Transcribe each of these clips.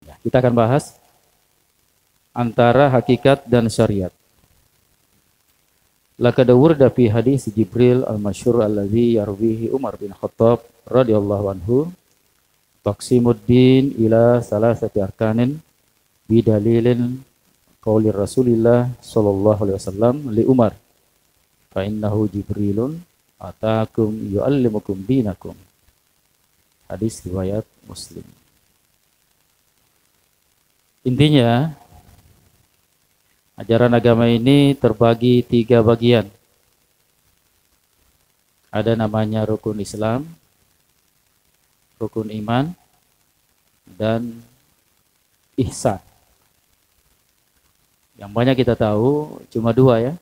Ya, kita akan bahas antara hakikat dan syariat. Laqad wurda fi hadis Jibril al-masyhur alladzi yarwihi Umar bin Khattab radhiyallahu anhu taqsimuddin ila salasati arkanin bidalilin qauli Rasulillah sallallahu alaihi wasallam li Umar fa innahu Jibrilun atakum yuallimukum dinakum. Hadis riwayat Muslim. Intinya ajaran agama ini terbagi 3 bagian. Ada namanya rukun Islam, rukun iman, dan ihsan. Yang banyak kita tahu cuma 2 ya.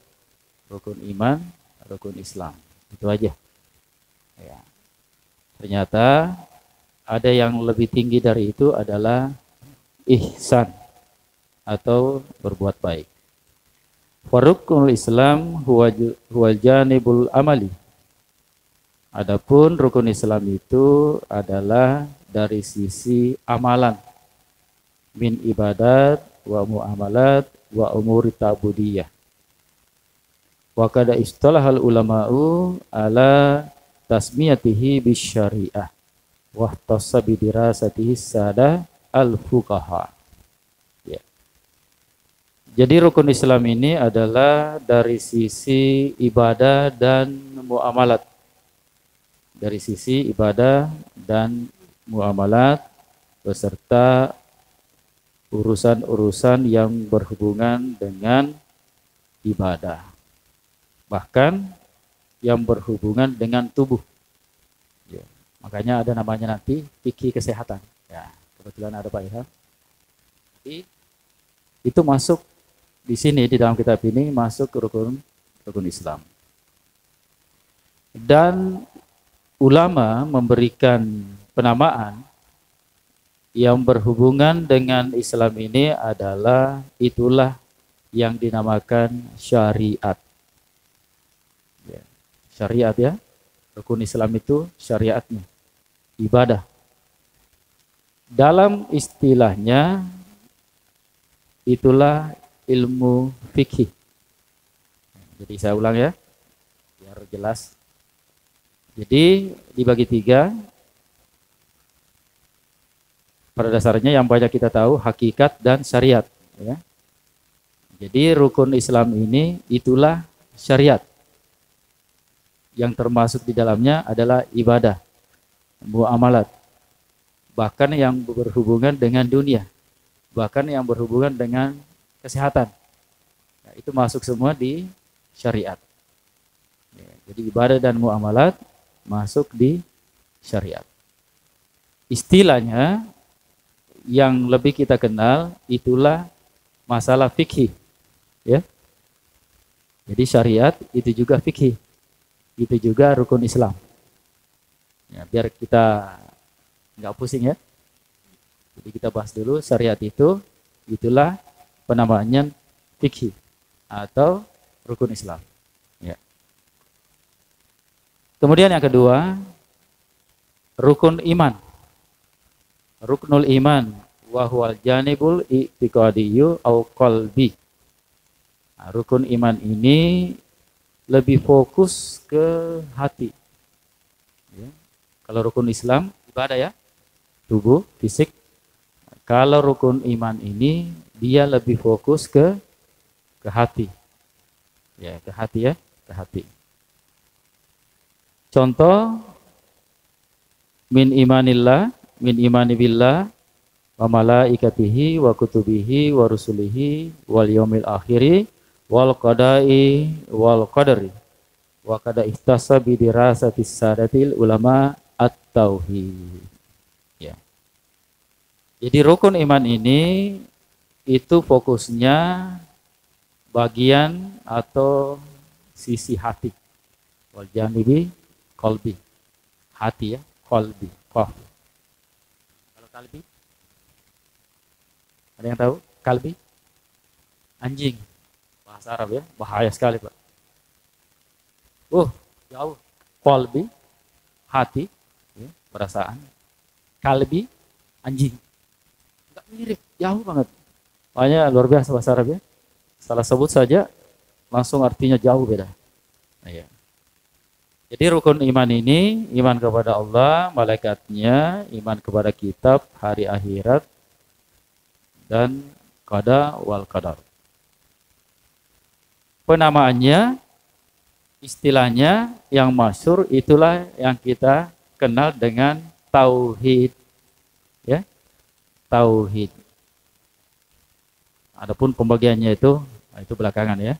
Rukun iman, rukun Islam. Itu aja. Ya. Ternyata ada yang lebih tinggi dari itu adalah ihsan atau berbuat baik. Farukunul Islam huwa janibul amali. Adapun rukun Islam itu adalah dari sisi amalan, min ibadat wa muamalat wa umuri ta'budiyah. Wa kada istalahal ulama'u ala tasmiyatihi bisyari'ah wa ihtassa bidirasatihi sada al-fuqaha. Ya. Jadi rukun Islam ini adalah dari sisi ibadah dan muamalat. Dari sisi ibadah dan muamalat beserta urusan-urusan yang berhubungan dengan ibadah. Bahkan yang berhubungan dengan tubuh. Ya. Makanya ada namanya nanti fikih kesehatan. Ya, kebetulan ada Pak Ilham. Itu masuk di sini di dalam kitab ini masuk rukun Islam. Dan ulama memberikan penamaan yang berhubungan dengan Islam ini adalah itulah yang dinamakan syariat. Ya. Syariat ya, rukun Islam itu syariatnya, ibadah. Dalam istilahnya itulah ilmu fikih. Jadi saya ulang ya, biar jelas. Jadi dibagi 3. Pada dasarnya yang banyak kita tahu hakikat dan syariat. Ya. Jadi rukun Islam ini itulah syariat. Yang termasuk di dalamnya adalah ibadah, muamalat, bahkan yang berhubungan dengan dunia, bahkan yang berhubungan dengan kesehatan. Nah, itu masuk semua di syariat. Ya, jadi ibadah dan muamalat masuk di syariat. Istilahnya yang lebih kita kenal itulah masalah fikih, ya. Jadi syariat itu juga fikih, itu juga rukun Islam. Ya, biar kita nggak pusing ya. Jadi kita bahas dulu syariat itu, itulah penamaannya fikih atau rukun Islam. Ya. Kemudian yang kedua, rukun iman. Ruknul iman wa huwal janibul i'tiqadiyyu au qalbi. Nah, rukun iman ini lebih fokus ke hati. Ya. Kalau rukun Islam ibadah ya, tubuh, fisik. Kalau rukun iman ini dia lebih fokus ke hati. Ya, ke hati ya, ke hati. Contoh min imanillah, min imani billah wa malaikatihi wa kutubihi wa rusulihi wal yaumil akhiri wal qada'i wal qadari wa kada ihtasa bi dirasatis sadatil ulama at-tauhid. Ya. Jadi rukun iman ini itu fokusnya bagian atau sisi hati. Wal janibi qalbi. Hati ya, qalbi, qaf. Kalau kalbi? Ada yang tahu? Kalbi? Anjing. Bahasa Arab ya, bahaya sekali, Pak. Jauh. Qalbi, hati, ya, perasaan. Kalbi, anjing. Enggak, mirip, jauh banget. Makanya luar biasa bahasa Arab ya. Salah sebut saja langsung artinya jauh beda. Nah, ya. Jadi rukun iman ini, iman kepada Allah, malaikatnya, iman kepada kitab, hari akhirat, dan qada wal qadar. Penamaannya, istilahnya yang masyhur itulah yang kita kenal dengan tauhid. Ya, tauhid. Adapun pembagiannya itu belakangan ya.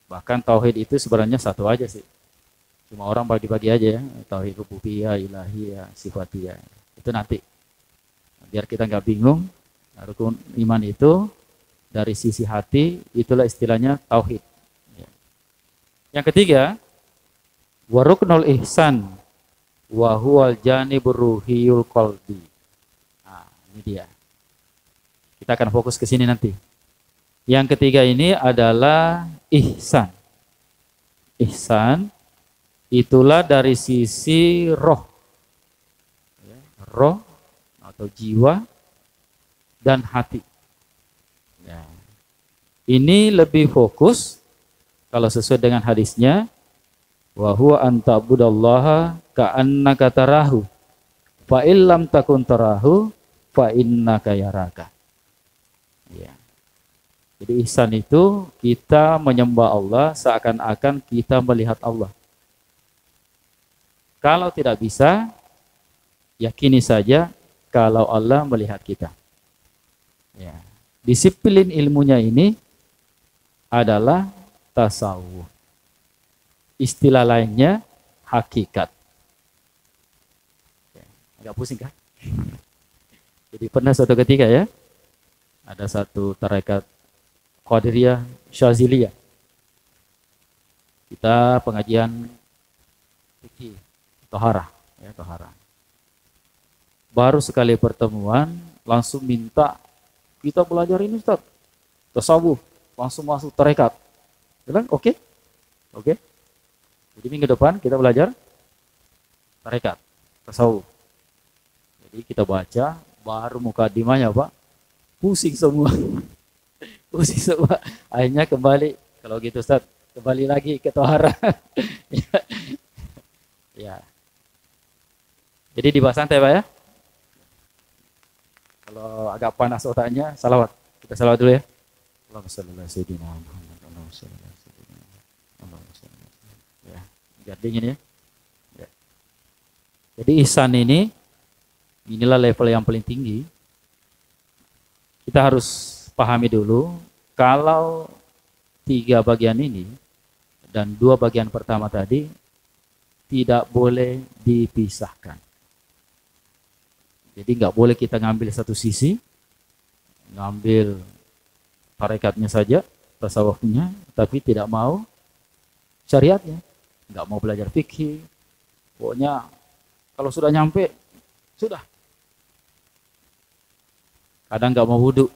Bahkan tauhid itu sebenarnya satu aja sih. Cuma orang bagi-bagi aja ya. Tauhid rububiyah, ilahiyah, sifatiyah. Itu nanti. Biar kita nggak bingung. Rukun iman itu dari sisi hati itulah istilahnya tauhid. Yang ketiga, wa ruknul ihsan wa huwal janibur ruhiyul qalbi. Nah, ini dia. Kita akan fokus ke sini nanti. Yang ketiga ini adalah ihsan. Ihsan itulah dari sisi roh. Roh atau jiwa dan hati. Ya. Ini lebih fokus kalau sesuai dengan hadisnya, wa huwa an ta'budallaha ka'annaka tarahu fa illam takun tarahu fa innaka yaraka. Ya. Jadi ihsan itu kita menyembah Allah seakan-akan kita melihat Allah. Kalau tidak bisa, yakini saja kalau Allah melihat kita. Ya. Disiplin ilmunya ini adalah tasawuf. Istilah lainnya hakikat. Ya. Agak pusing kan? Jadi pernah suatu ketika ya, ada satu tarekat Qadiriyah Syaziliyah. Kita pengajian fikih toharah, ya toharah. Baru sekali pertemuan langsung minta kita belajar ini Ustaz. Tasawuf, langsung masuk tarekat. Bilang oke. Oke. Jadi minggu depan kita belajar tarekat, tasawuf. Jadi kita baca baru mukadimahnya Pak. Pusing semua. Pusing semua. Akhirnya kembali, kalau gitu Ustaz, kembali lagi ke tohara. Ya. Jadi dibahas santai Pak ya. Kalau agak panas otaknya, salawat. Kita salawat dulu ya. Allahumma shalli ala sayyidina Muhammad. Allahumma shalli ala sayyidina Muhammad. Allahumma shalli ala sayyidina Muhammad. Ya, biar dingin ya. Ya. Jadi ihsan ini, inilah level yang paling tinggi. Kita harus pahami dulu, kalau 3 bagian ini dan 2 bagian pertama tadi tidak boleh dipisahkan. Jadi nggak boleh kita ngambil satu sisi, ngambil tarekatnya saja, tasawufnya, tapi tidak mau syariatnya, nggak mau belajar fikih. Pokoknya kalau sudah nyampe, sudah. Kadang nggak mau wudhu.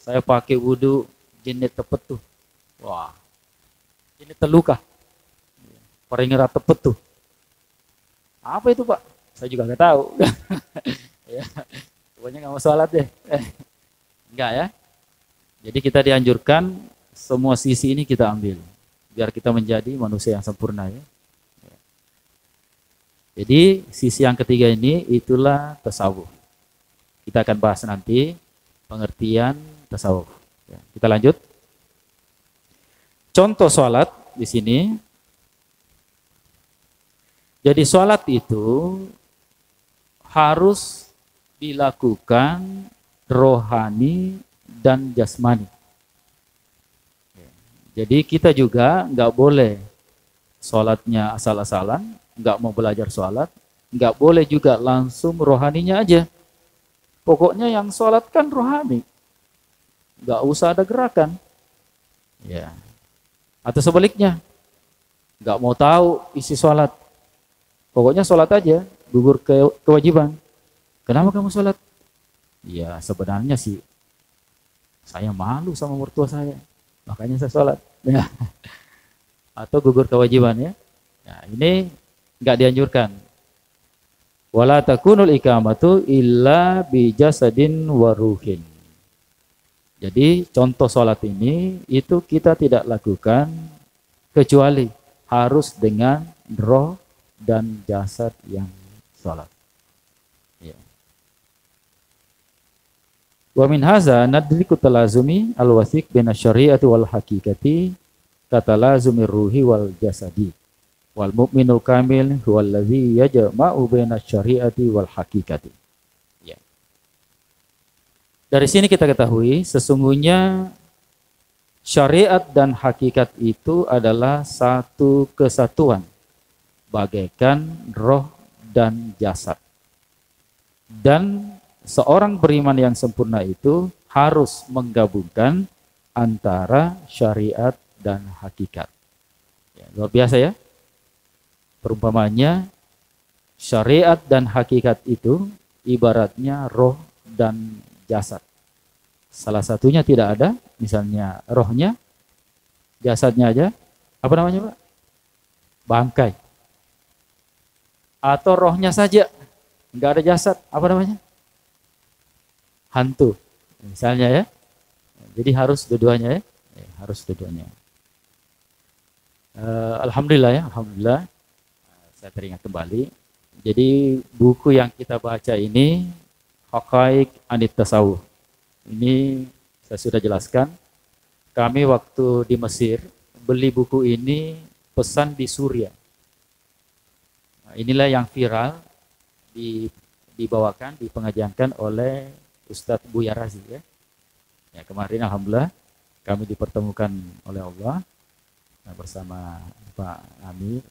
Saya pakai wudhu jenis tepetuh. Wah, jenis teluka. Peringerat tepetuh. Apa itu Pak? Saya juga nggak tahu. Ya, pokoknya nggak mau sholat deh. Enggak ya. Jadi kita dianjurkan semua sisi ini kita ambil. Biar kita menjadi manusia yang sempurna ya. Jadi sisi yang ketiga ini itulah tasawuf. Kita akan bahas nanti pengertian tasawuf. Ya, kita lanjut. Contoh sholat di sini. Jadi sholat itu harus dilakukan rohani dan jasmani. Jadi kita juga nggak boleh sholatnya asal-asalan, nggak mau belajar sholat, nggak boleh juga langsung rohaninya aja. Pokoknya yang sholat kan rohani, nggak usah ada gerakan. Ya. Atau sebaliknya, nggak mau tahu isi sholat. Pokoknya sholat aja, gugur kewajiban. Kenapa kamu sholat? Ya sebenarnya sih, saya malu sama mertua saya, makanya saya sholat. Ya. Atau gugur kewajiban ya. Nah, ini nggak dianjurkan. Wala takunul iqamatu illa bi jasadin wa ruhin. Jadi contoh sholat ini itu kita tidak lakukan kecuali harus dengan roh dan jasad yang sholat. Ya. Wa min haza nadriku talazumi al-wasiq bina syari'ati wal haqiqati katalazumi ruhi wal jasadi. Wal mu'minul kamil huwal ladzi yajma'u bina syari'ati wal haqiqati. Dari sini kita ketahui sesungguhnya syariat dan hakikat itu adalah satu kesatuan bagaikan roh dan jasad. Dan seorang beriman yang sempurna itu harus menggabungkan antara syariat dan hakikat. Ya, luar biasa ya. Perumpamannya syariat dan hakikat itu ibaratnya roh dan jasad. Salah satunya tidak ada, misalnya rohnya, jasadnya aja, apa namanya Pak? Bangkai. Atau rohnya saja, nggak ada jasad, apa namanya? Hantu. Misalnya ya. Jadi harus dua-duanya ya. Harus dua-duanya. Alhamdulillah ya, Alhamdulillah. Saya teringat kembali. Jadi buku yang kita baca ini Haqaiq Anit Tasawuf. Ini saya sudah jelaskan. Kami waktu di Mesir beli buku ini pesan di Suriah. Nah, inilah yang viral dibawakan, dipengajiankan oleh Ustadz Buya Razi ya. Ya, kemarin alhamdulillah kami dipertemukan oleh Allah bersama Pak Amir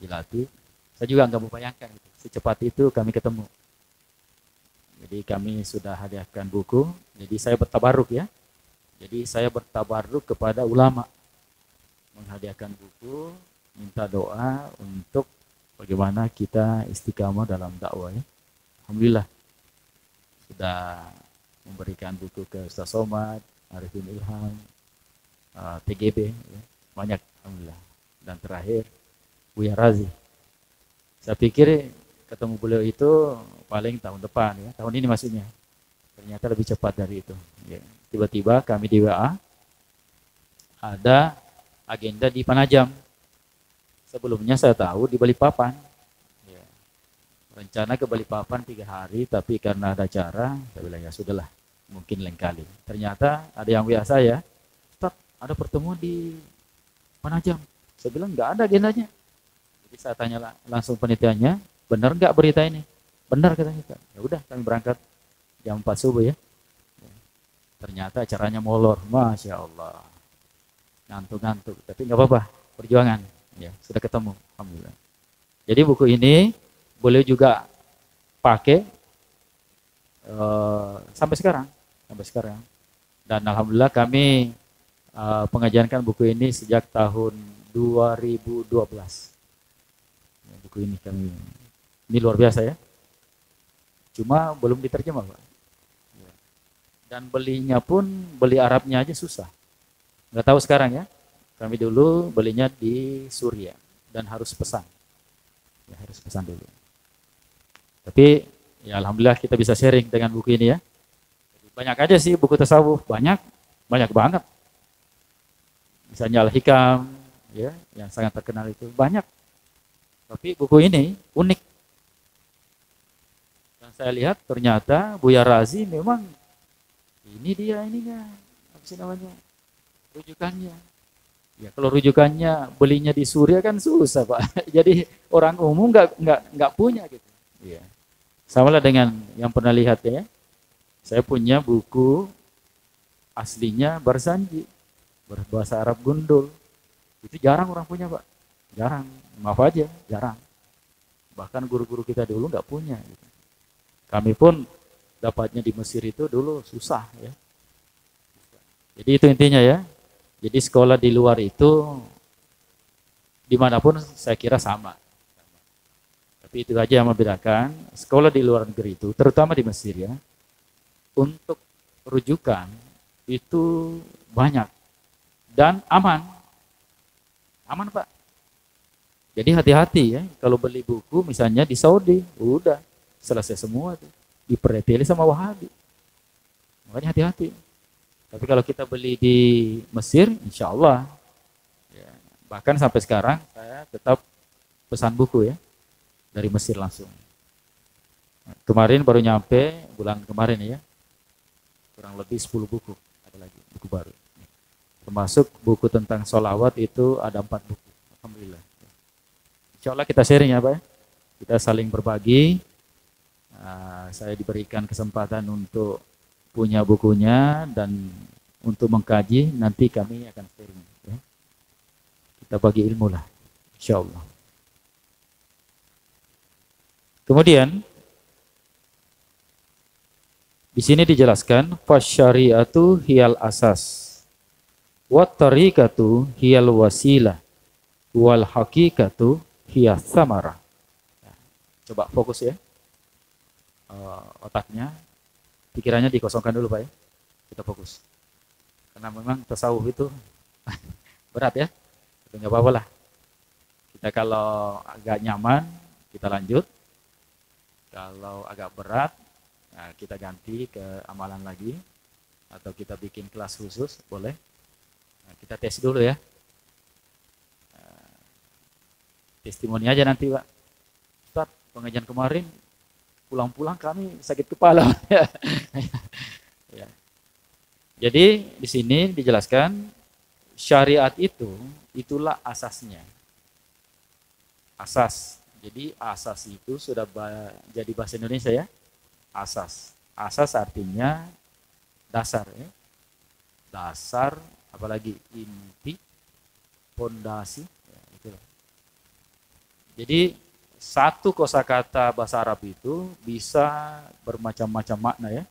dilatih. Saya juga nggak membayangkan gitu. Secepat itu kami ketemu. Jadi kami sudah hadiahkan buku. Jadi saya bertabaruk ya. Jadi saya bertabaruk kepada ulama. Menghadiahkan buku, minta doa untuk bagaimana kita istiqamah dalam dakwah ya. Alhamdulillah. Sudah memberikan buku ke Ustaz Somad, Arifin Ilham, TGB. Ya. Banyak alhamdulillah. Dan terakhir, Buya Razi. Saya pikir ketemu beliau itu paling tahun depan ya, tahun ini maksudnya. Ternyata lebih cepat dari itu. Ya. Tiba-tiba kami di WA ada agenda di Penajam. Sebelumnya saya tahu di Balikpapan. Ya. Rencana ke Balikpapan 3 hari, tapi karena ada acara, saya bilang ya sudahlah, mungin lain kali. Ternyata ada yang WA saya, Ustaz, ada pertemuan di Penajam. Saya bilang nggak ada agendanya. Jadi saya tanya langsung penitiannya, benar nggak berita ini? Benar katanya. Ya udah kami berangkat jam 4 subuh ya. Ternyata acaranya molor, masya Allah. Ngantuk-ngantuk, tapi nggak apa-apa, perjuangan. Ya sudah ketemu, alhamdulillah. Jadi buku ini boleh juga pakai sampai sekarang. Dan alhamdulillah kami pengajiankan buku ini sejak tahun 2012. Ya, buku ini kami. Ini luar biasa ya. Cuma belum diterjemah, Pak. Dan belinya pun, beli Arabnya aja susah. Nggak tahu sekarang ya. Kami dulu belinya di Suriah. Dan harus pesan. Ya, harus pesan dulu. Tapi, ya alhamdulillah kita bisa sharing dengan buku ini ya. Banyak aja sih buku tasawuf. Banyak banget. Misalnya Al-Hikam, ya, yang sangat terkenal itu. Banyak. Tapi buku ini unik. Saya lihat ternyata Buya Razi memang ini dia ininya apa sih namanya rujukannya ya. Kalau rujukannya belinya di Suriah kan susah Pak. Jadi orang umum nggak punya gitu ya. Sama lah dengan yang pernah lihat ya, saya punya buku aslinya Barzanji berbahasa Arab gundul, itu jarang orang punya Pak, jarang, maaf aja jarang. Bahkan guru-guru kita dulu nggak punya gitu. Kami pun dapatnya di Mesir itu dulu susah ya. Jadi itu intinya ya. Jadi sekolah di luar itu dimanapun saya kira sama. Tapi itu aja yang membedakan sekolah di luar negeri itu, terutama di Mesir ya. Untuk rujukan itu banyak dan aman. Aman Pak. Jadi hati-hati ya, kalau beli buku misalnya di Saudi, udah selesai semua tuh. Dipereteli sama Wahabi. Makanya hati-hati. Tapi kalau kita beli di Mesir, insya Allah. Ya, bahkan sampai sekarang saya tetap pesan buku ya, dari Mesir langsung. Kemarin baru nyampe, bulan kemarin ya, kurang lebih 10 buku. Ada lagi buku baru. Termasuk buku tentang sholawat itu ada 4 buku. Alhamdulillah. Insya Allah kita sharing ya Pak ya. Kita saling berbagi. Saya diberikan kesempatan untuk punya bukunya dan untuk mengkaji, nanti kami akan sharing. Ya. Kita bagi ilmu lah. Insya Allah. Kemudian, di sini dijelaskan, fasyari'atu hiyal asas. Wat tariqatu hiyal wasilah. Wal haqiqatu hiyas samarah. Coba fokus ya. Otaknya, pikirannya dikosongkan dulu Pak ya. Kita fokus. Karena memang tasawuf itu berat ya. Tapi nggak apa-apa lah. Kita kalau agak nyaman, kita lanjut. Kalau agak berat, nah kita ganti ke amalan lagi. Atau kita bikin kelas khusus, boleh. Nah, kita tes dulu ya. Testimoni aja nanti Pak. Ustaz, pengajian kemarin pulang-pulang kami sakit kepala. Ya. Jadi di sini dijelaskan syariat itulah asasnya. Asas. Jadi asas itu sudah jadi bahasa Indonesia ya. Asas. Asas artinya dasar ya. Dasar, apalagi inti, pondasi. Ya, itulah. Jadi satu kosakata bahasa Arab itu bisa bermacam-macam makna ya.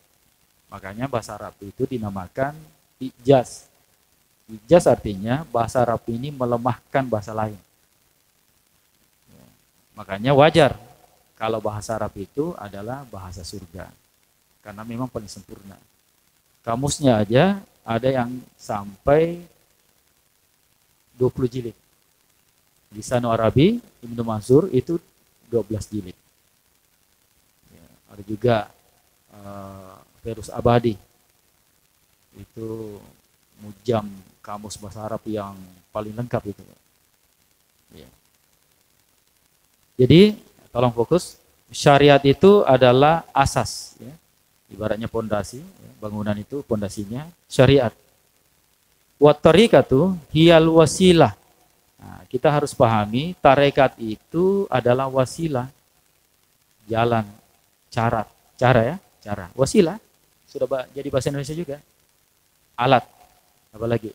Makanya bahasa Arab itu dinamakan ijaz. Ijaz artinya bahasa Arab ini melemahkan bahasa lain. Ya. Makanya wajar kalau bahasa Arab itu adalah bahasa surga. Karena memang paling sempurna. Kamusnya aja ada yang sampai 20 jilid. Lisanul Arabi Ibnu Mansur itu 12 jilid. Ya, ada juga Ferus Abadi. Itu mujam kamus bahasa Arab yang paling lengkap itu. Ya. Jadi, tolong fokus. Syariat itu adalah asas. Ya. Ibaratnya pondasi. Ya. Bangunan itu pondasinya syariat. Wat tariqatu hiyal wasilah. Nah, kita harus pahami tarekat itu adalah wasilah, jalan, cara ya, cara. Wasilah sudah jadi bahasa Indonesia juga. Alat, apalagi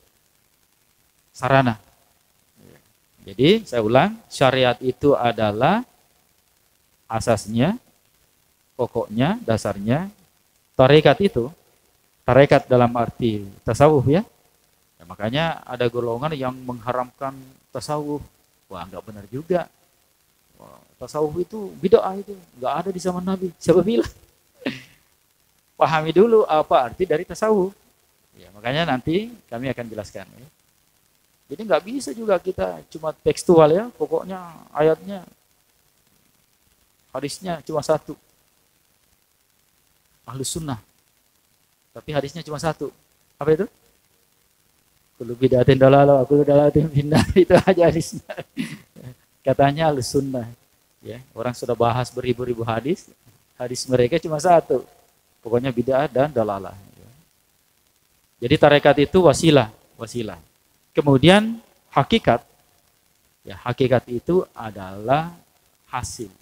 sarana. Jadi saya ulang, syariat itu adalah asasnya, pokoknya, dasarnya. Tarekat itu, tarekat dalam arti tasawuf ya. Makanya ada golongan yang mengharamkan tasawuf. Wah, enggak benar juga. Wah, tasawuf itu bid'ah itu, enggak ada di zaman Nabi. Siapa bilang? Pahami dulu apa arti dari tasawuf. Ya, makanya nanti kami akan jelaskan. Ya. Jadi enggak bisa juga kita cuma tekstual ya, pokoknya ayatnya, hadisnya cuma satu. Ahlus sunnah. Tapi hadisnya cuma satu. Apa itu? Kullu bid'atin dalalah, kullu dalalatin finnar, itu aja hadisnya. Katanya Ahlus Sunnah. Ya, orang sudah bahas beribu-ribu hadis, hadis mereka cuma satu. Pokoknya bid'ah dan dalalah. Jadi tarekat itu wasilah. Kemudian hakikat. Ya, hakikat itu adalah hasil,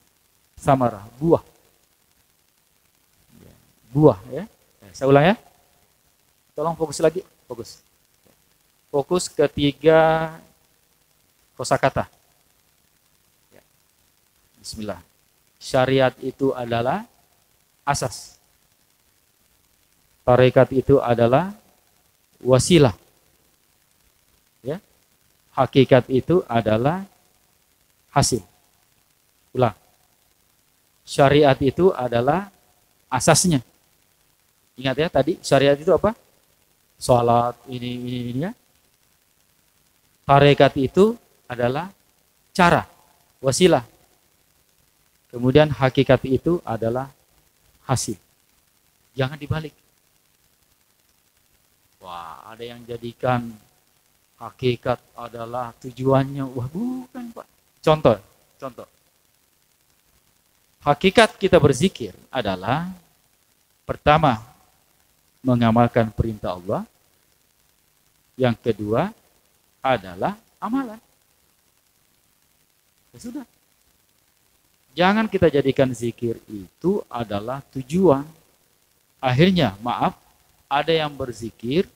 samarah, buah. Ya, buah ya. Saya ulang ya. Tolong fokus lagi, fokus. Fokus ketiga kosakata. Ya. Bismillah. Syariat itu adalah asas. Tarekat itu adalah wasilah. Ya. Hakikat itu adalah hasil. Ulang. Syariat itu adalah asasnya. Ingat ya tadi syariat itu apa? Salat ini ya. Tarekat itu adalah cara. wasilah. Kemudian hakikat itu adalah hasil. Jangan dibalik. Wah, ada yang jadikan hakikat adalah tujuannya. Wah, bukan, Pak. Contoh. Hakikat kita berzikir adalah pertama, mengamalkan perintah Allah. Yang kedua adalah amalan. Ya sudah. Jangan kita jadikan zikir itu adalah tujuan. Akhirnya, maaf, ada yang berzikir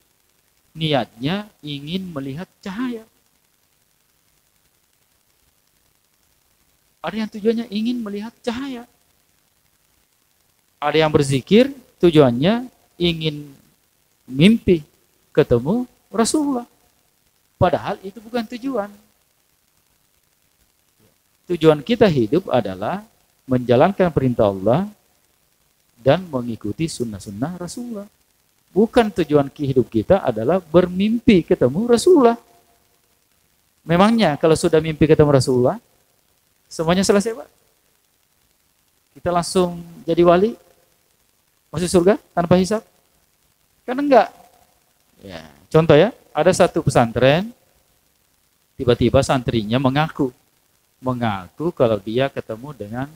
niatnya ingin melihat cahaya. Ada yang tujuannya ingin melihat cahaya. Ada yang berzikir tujuannya ingin mimpi ketemu Rasulullah. Padahal itu bukan tujuan. Tujuan kita hidup adalah menjalankan perintah Allah dan mengikuti sunnah-sunnah Rasulullah. Bukan tujuan hidup kita adalah bermimpi ketemu Rasulullah. Memangnya kalau sudah mimpi ketemu Rasulullah, semuanya selesai, Pak? Kita langsung jadi wali? Masuk surga tanpa hisab? Kan enggak. Ya, contoh ya, ada satu pesantren, tiba-tiba santrinya mengaku kalau dia ketemu dengan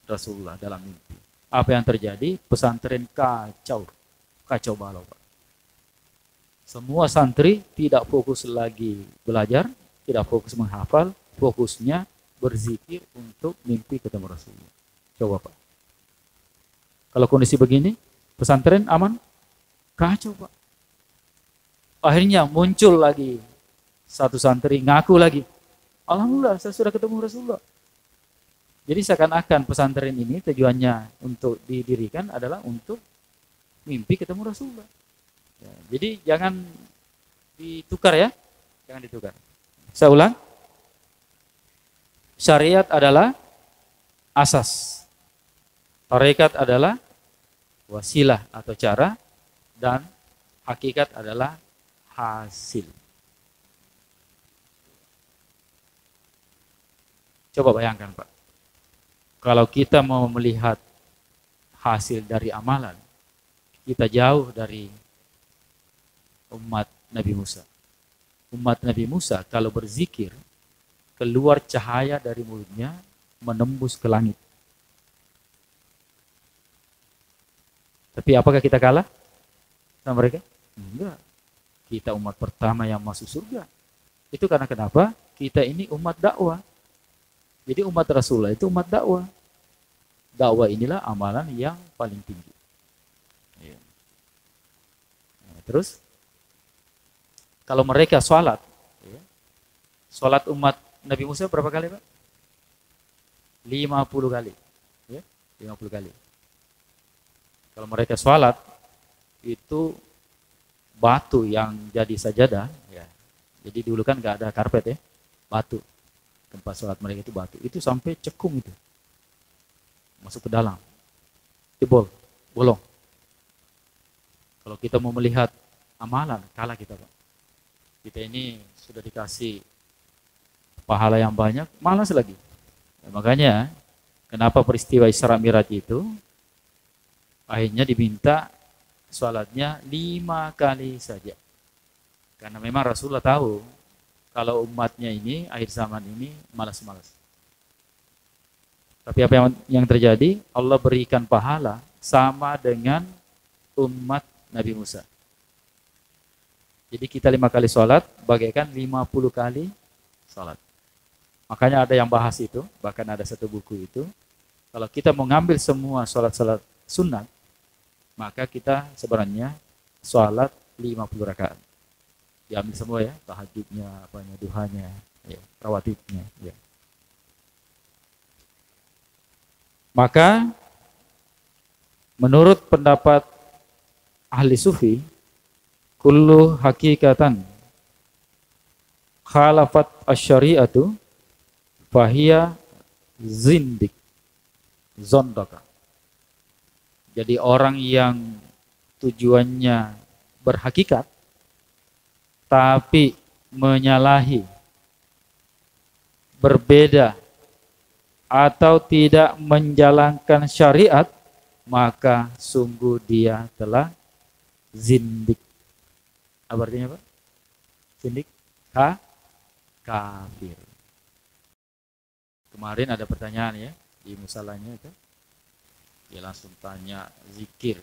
Rasulullah dalam mimpi. Apa yang terjadi? Pesantren kacau balau, Pak. Semua santri tidak fokus lagi belajar, tidak fokus menghafal, fokusnya berzikir untuk mimpi ketemu Rasulullah. Coba, Pak. Kalau kondisi begini, pesantren aman? Kacau, Pak. Akhirnya muncul lagi satu santri ngaku lagi, alhamdulillah saya sudah ketemu Rasulullah. Jadi seakan-akan pesantren ini tujuannya untuk didirikan adalah untuk mimpi ketemu Rasulullah. Ya, jadi jangan ditukar ya, jangan ditukar. Saya ulang, syariat adalah asas, tarekat adalah wasilah atau cara, dan hakikat adalah hasil. Coba bayangkan, Pak. Kalau kita mau melihat hasil dari amalan, kita jauh dari umat Nabi Musa. Umat Nabi Musa kalau berzikir, keluar cahaya dari mulutnya menembus ke langit. Tapi apakah kita kalah sama mereka? Enggak. Kita umat pertama yang masuk surga. Itu karena kenapa? Kita ini umat dakwah. Jadi umat Rasulullah itu umat dakwah. Dakwah inilah amalan yang paling tinggi. Ya. Nah, terus, kalau mereka sholat, ya, sholat umat Nabi Musa berapa kali, Pak? 50 kali. Ya, 50 kali. Kalau mereka sholat, itu batu yang jadi sajadah. Ya. Jadi dulu kan nggak ada karpet ya, batu. Tempat sholat mereka itu batu. Itu sampai cekung itu. Masuk ke dalam. Jebol, bolong. Kalau kita mau melihat amalan, kalah kita, Pak. Kita ini sudah dikasih pahala yang banyak, malas lagi. Ya, makanya, kenapa peristiwa Isra Mi'raj itu, akhirnya diminta sholatnya 5 kali saja. Karena memang Rasulullah tahu, kalau umatnya ini, akhir zaman ini, malas-malas. Tapi apa yang terjadi? Allah berikan pahala sama dengan umat Nabi Musa. Jadi kita 5 kali sholat, bagaikan 50 kali sholat. Makanya ada yang bahas itu, bahkan ada satu buku itu. Kalau kita mau ngambil semua sholat-sholat sunat, maka kita sebenarnya sholat 50 rakaat. Diambil semua ya, tahajudnya, apanya, duhanya, ya, rawatibnya. Ya. Maka menurut pendapat ahli sufi, kullu hakikatan khalafat asy-syari'atu fahiya zindik, zondaka. Jadi orang yang tujuannya berhakikat tapi menyalahi, berbeda atau tidak menjalankan syariat, maka sungguh dia telah zindik. Apa artinya, Pak? Zindik? Kafir. Kemarin ada pertanyaan ya di musalahnya itu. Dia langsung tanya zikir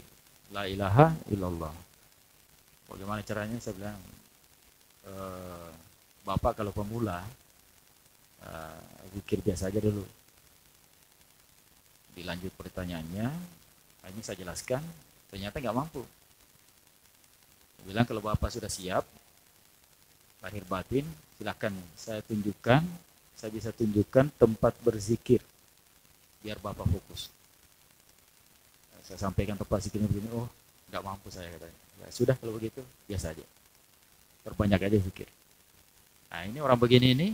la ilaha illallah. Bagaimana caranya? Saya bilang, Bapak kalau pemula zikir biasa aja dulu. Dilanjut pertanyaannya, ini saya jelaskan, ternyata nggak mampu. Saya bilang kalau Bapak sudah siap, lahir batin, silakan saya tunjukkan, saya bisa tunjukkan tempat berzikir, biar Bapak fokus. Saya sampaikan tempat zikirnya begini, oh nggak mampu saya katanya. Ya sudah kalau begitu, biasa aja. Perbanyak aja zikir. Nah ini orang begini ini,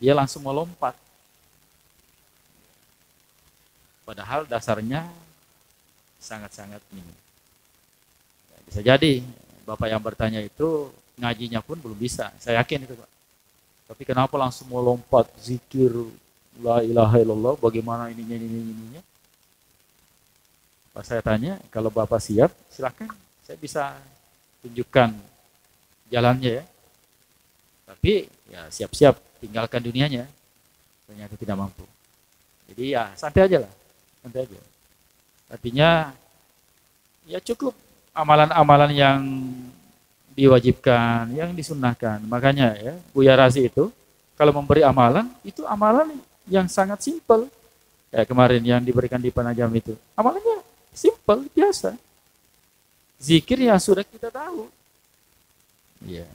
dia langsung melompat. Padahal dasarnya sangat-sangat minim. Ya, bisa jadi Bapak yang bertanya itu ngajinya pun belum bisa. Saya yakin itu Pak. Tapi kenapa langsung melompat zikir la ilaha illallah, bagaimana ininya. Pas saya tanya, kalau Bapak siap, silakan. Saya bisa tunjukkan jalannya ya. Tapi ya siap-siap tinggalkan dunianya. Ternyata tidak mampu. Jadi ya santai aja lah. Santai aja. Artinya ya cukup amalan-amalan yang diwajibkan, yang disunnahkan. Makanya ya, Buya Razi itu kalau memberi amalan, itu amalan yang sangat simpel. Kayak kemarin yang diberikan di Penajam itu. Amalannya simpel, biasa. Zikir yang sudah kita tahu. Ya.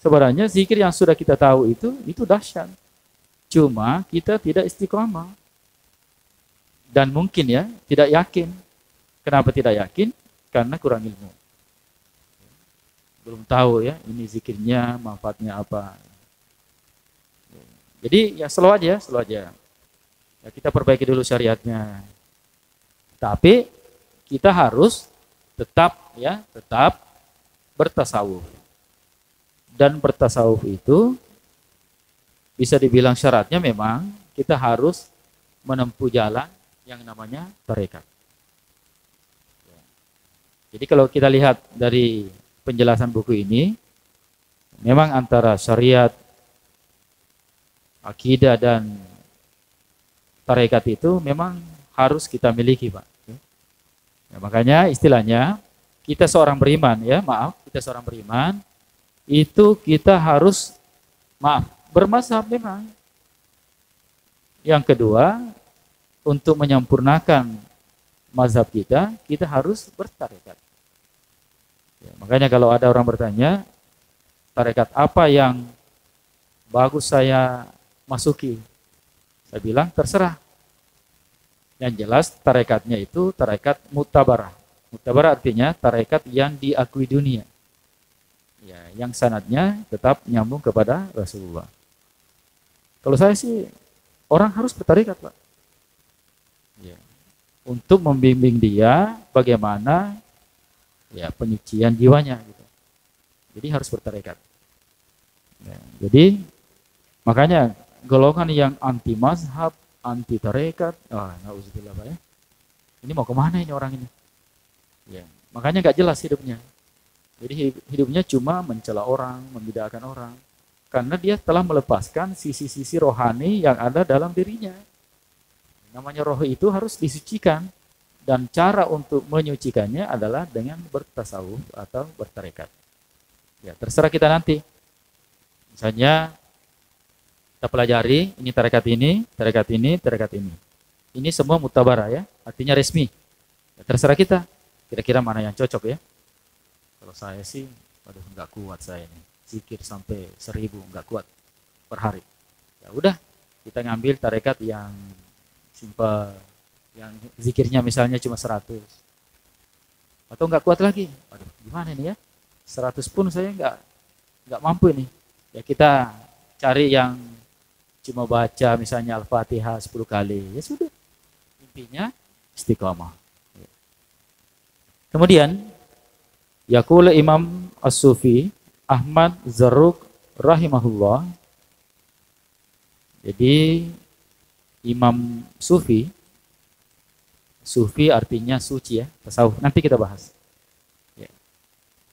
Sebenarnya zikir yang sudah kita tahu itu dahsyat. Cuma kita tidak istiqomah. Dan mungkin ya, tidak yakin. Kenapa tidak yakin? Karena kurang ilmu. Belum tahu ya, ini zikirnya manfaatnya apa. Jadi ya slow aja. Ya, kita perbaiki dulu syariatnya. Tapi kita harus tetap bertasawuf. Dan bertasawuf itu bisa dibilang syaratnya memang kita harus menempuh jalan yang namanya tarekat. Jadi kalau kita lihat dari penjelasan buku ini, memang antara syariat, akidah dan tarekat itu memang harus kita miliki, Pak. Ya, makanya istilahnya kita seorang beriman kita seorang beriman itu kita harus bermazhab memang. Yang kedua, untuk menyempurnakan mazhab kita harus bertarekat. Ya, makanya kalau ada orang bertanya, tarekat apa yang bagus saya masuki? Saya bilang terserah. Yang jelas tarekatnya itu tarekat mutabarah. Mutabarah artinya tarekat yang diakui dunia. Ya, yang sanadnya tetap nyambung kepada Rasulullah. Kalau saya sih orang harus bertarekat, Pak. Ya. Untuk membimbing dia bagaimana ya penyucian jiwanya gitu. Jadi harus bertarekat. Ya, jadi makanya golongan yang anti mazhab, anti tarekat, na'udzubillah Pak ya. Ini mau kemana ini orang ini? Ya, makanya nggak jelas hidupnya. Jadi hidupnya cuma mencela orang, membid'ahkan orang. Karena dia telah melepaskan sisi-sisi rohani yang ada dalam dirinya. Namanya roh itu harus disucikan. Dan cara untuk menyucikannya adalah dengan bertasawuf atau bertarekat. Ya, terserah kita nanti. Misalnya kita pelajari ini tarekat ini, tarekat ini, tarekat ini. Ini semua mutabarah ya, artinya resmi. Ya, terserah kita. Kira-kira mana yang cocok ya? Kalau saya sih, waduh nggak kuat saya ini. Zikir sampai 1000 nggak kuat per hari. Ya udah, kita ngambil tarekat yang simpel, yang zikirnya misalnya cuma 100. Atau nggak kuat lagi. Waduh, gimana ini ya? 100 pun saya nggak mampu ini. Ya kita cari yang cuma baca misalnya Al-Fatihah 10 kali. Ya sudah. Intinya istiqamah. Kemudian yaqul Imam As-Sufi Ahmad Zarruq rahimahullah. Jadi Imam Sufi, Sufi artinya suci ya, tasawuf. Nanti kita bahas. Ya.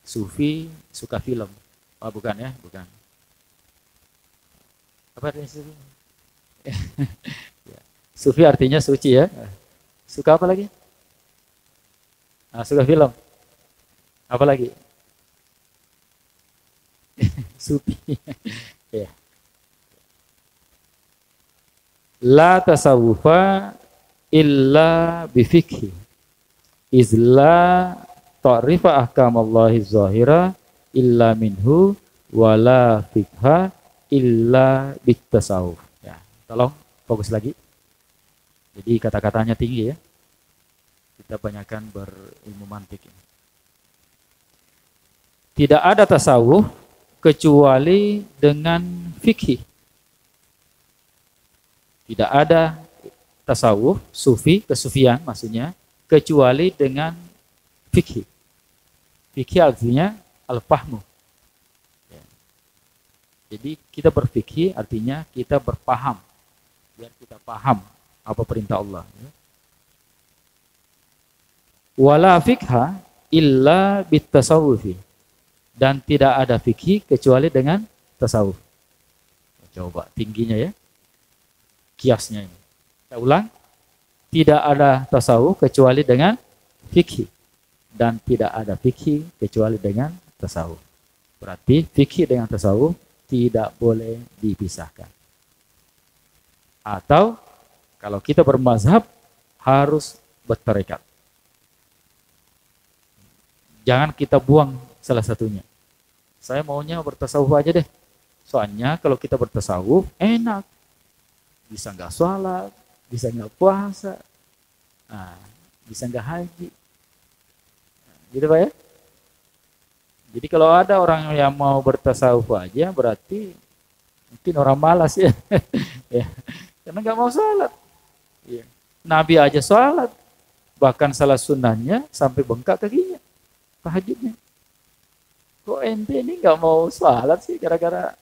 Sufi suka film. Oh bukan ya, bukan. Apa artinya Sufi? Ya. Sufi artinya suci ya. Suka apa lagi? Nah, suka film. Apa lagi? Sufi. Ya. La tasawufa illa bifikhi izla ta'rifa ahkamallahi zahira illa minhu wala fikha illa bitasawuf. Ya, tolong fokus lagi. Jadi kata-katanya tinggi ya. Kita banyakkan berilmu mantik ini. Tidak ada tasawuf kecuali dengan fikih. Tidak ada tasawuf, sufi, kesufian maksudnya, kecuali dengan fikih. Fikih artinya al-fahmu. Ya. Jadi kita berfikih artinya kita berpaham. Biar kita paham apa perintah Allah. Ya. Wala fikha illa bitasawufi. Dan tidak ada fikih kecuali dengan tasawuf. Coba tingginya ya. Kiasnya ini. Saya ulang, tidak ada tasawuf kecuali dengan fikih dan tidak ada fikih kecuali dengan tasawuf. Berarti fikih dengan tasawuf tidak boleh dipisahkan. Atau kalau kita bermazhab harus bertarekat. Jangan kita buang salah satunya. Saya maunya bertasawuf aja deh. Soalnya kalau kita bertasawuf enak. Bisa nggak sholat, bisa nggak puasa, bisa nggak haji, gitu Pak ya. Jadi kalau ada orang yang mau bertasawuf aja, berarti mungkin orang malas ya, ya. Karena nggak mau sholat. Ya. Nabi aja sholat, bahkan salah sunnahnya sampai bengkak kakinya, tahajudnya. Kok ente ini nggak mau sholat sih gara-gara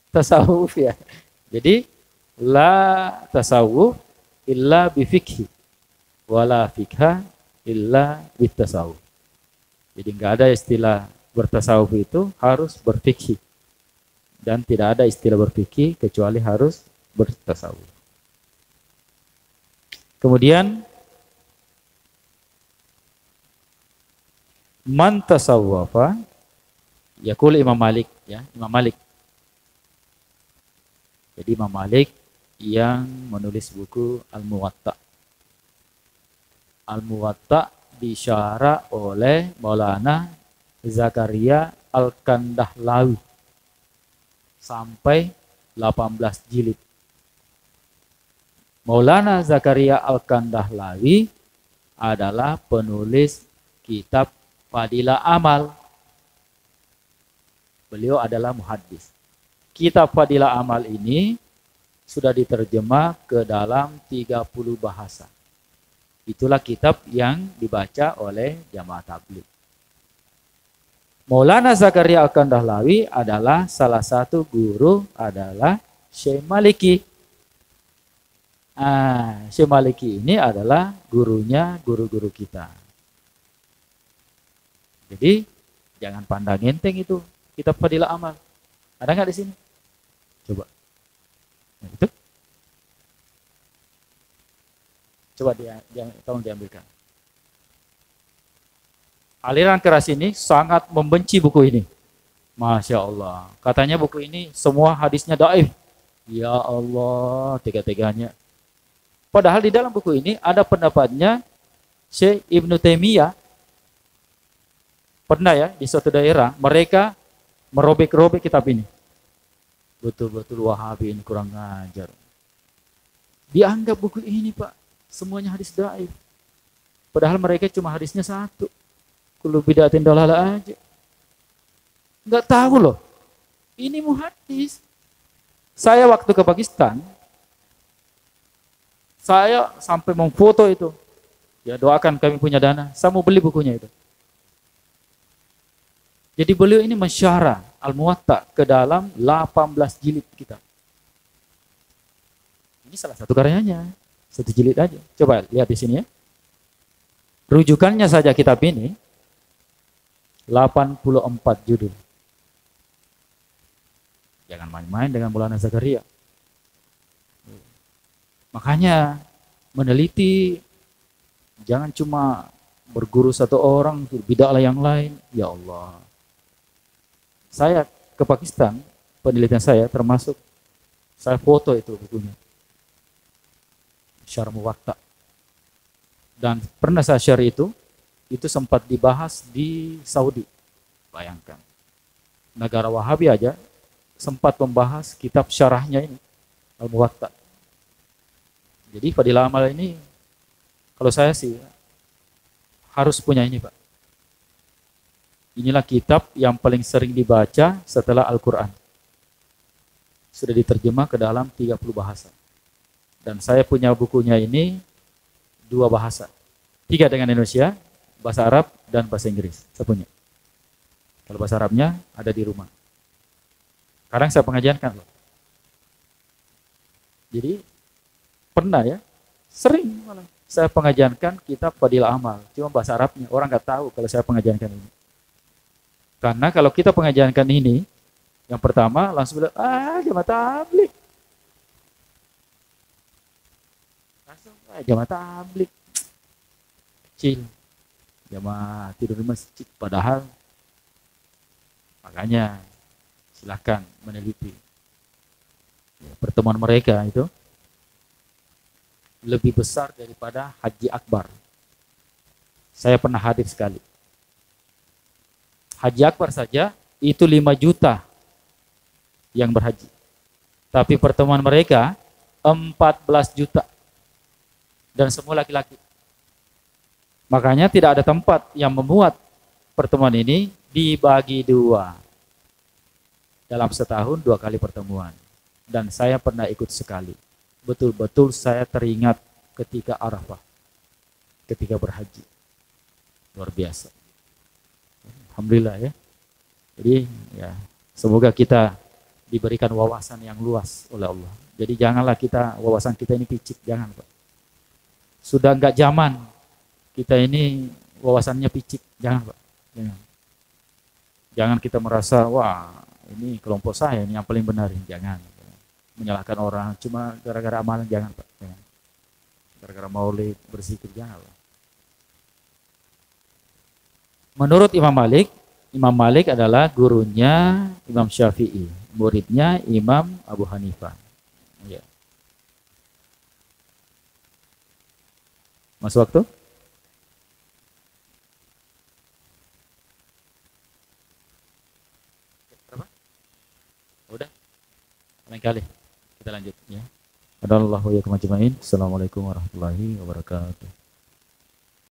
tasawuf ya? Jadi la tasawuf illa bifikhi wala fikha illa bitasawuf. Jadi enggak ada istilah bertasawuf itu harus berfikih dan tidak ada istilah berfikih kecuali harus bertasawuf. Kemudian man tasawwafa yaqul Imam Malik ya, Imam Malik. Jadi Imam Malik yang menulis buku Al-Muwatta. Al-Muwatta disyarah oleh Maulana Zakaria Al-Kandahlawi sampai 18 jilid. Maulana Zakaria Al-Kandahlawi adalah penulis kitab Fadilah Amal. Beliau adalah muhaddis. Kitab Fadilah Amal ini sudah diterjemah ke dalam 30 bahasa. Itulah kitab yang dibaca oleh jamaah tabligh. Maulana Zakaria Al-Kandahlawi adalah salah satu guru adalah Syekh Maliki. Syekh Maliki ini adalah gurunya guru-guru kita. Jadi jangan pandang enteng itu kitab Fadilah Amal. Ada nggak di sini? Coba. Nah, itu. Coba tolong diambilkan. Aliran keras ini sangat membenci buku ini. Masya Allah. Katanya buku ini semua hadisnya dhaif. Ya Allah, tega-teganya. Padahal di dalam buku ini ada pendapatnya Syekh Ibnu Taimiyah. Pernah ya di suatu daerah mereka merobek-robek kitab ini. Betul-betul Wahabi ini kurang ngajar. Dianggap buku ini Pak, semuanya hadis dhaif. Padahal mereka cuma hadisnya satu. Kullu bid'atin dalalah aja. Enggak tahu loh. Ini muhaddis. Saya waktu ke Pakistan, saya sampai memfoto itu. Ya doakan kami punya dana. Saya mau beli bukunya itu. Jadi beliau ini mensyarah Al-Muwatta ke dalam 18 jilid kitab. Ini Ini salah satu karyanya. Satu jilid aja. Coba lihat di sini ya. Rujukannya saja kitab ini 84 judul. Jangan main-main dengan Maulana Zakaria. Makanya meneliti, jangan cuma berguru satu orang, bid'ahlah yang lain. Ya Allah. Saya ke Pakistan, penelitian saya termasuk saya foto itu bukunya. Syarh Muwatta. Dan pernah saya share itu sempat dibahas di Saudi. Bayangkan. Negara Wahabi aja sempat membahas kitab syarahnya ini, Al-Muwatta. Jadi Fadilah Amal ini, kalau saya sih harus punya ini, Pak. Inilah kitab yang paling sering dibaca setelah Al-Quran. Sudah diterjemah ke dalam 30 bahasa. Dan saya punya bukunya ini 2 bahasa. 3 dengan Indonesia, bahasa Arab, dan bahasa Inggris. Saya punya. Kalau bahasa Arabnya ada di rumah. Sekarang saya pengajiankan loh. Jadi pernah ya, sering malah saya pengajiankan kitab Fadilah Amal. Cuma bahasa Arabnya, orang nggak tahu kalau saya pengajiankan ini. Karena kalau kita pengajiankan ini, yang pertama langsung bilang, jamaah tablik. Langsung, jamaah tablik. Kecil. Jamaah tidur di masjid. Padahal, makanya silakan meneliti. Pertemuan mereka itu lebih besar daripada Haji Akbar. Saya pernah hadir sekali. Haji Akbar saja itu 5 juta yang berhaji. Tapi pertemuan mereka 14 juta. Dan semua laki-laki. Makanya tidak ada tempat yang memuat pertemuan ini dibagi 2. Dalam setahun 2 kali pertemuan. Dan saya pernah ikut sekali. Betul-betul saya teringat ketika Arafah. Ketika berhaji. Luar biasa. Alhamdulillah ya. Jadi ya, semoga kita diberikan wawasan yang luas oleh Allah. Jadi janganlah wawasan kita ini picik, jangan Pak. Sudah enggak zaman kita ini wawasannya picik, jangan Pak. Jangan kita merasa, wah ini kelompok saya ini yang paling benar, jangan. Menyalahkan orang cuma gara-gara amalan, jangan Pak. Jangan. Gara-gara maulid, berzikir, jangan Pak. Menurut Imam Malik adalah gurunya Imam Syafi'i, muridnya Imam Abu Hanifah. Ya. Masuk waktu? Berapa? Udah? Lain kali kita lanjut ya. Assalamualaikum warahmatullahi wabarakatuh.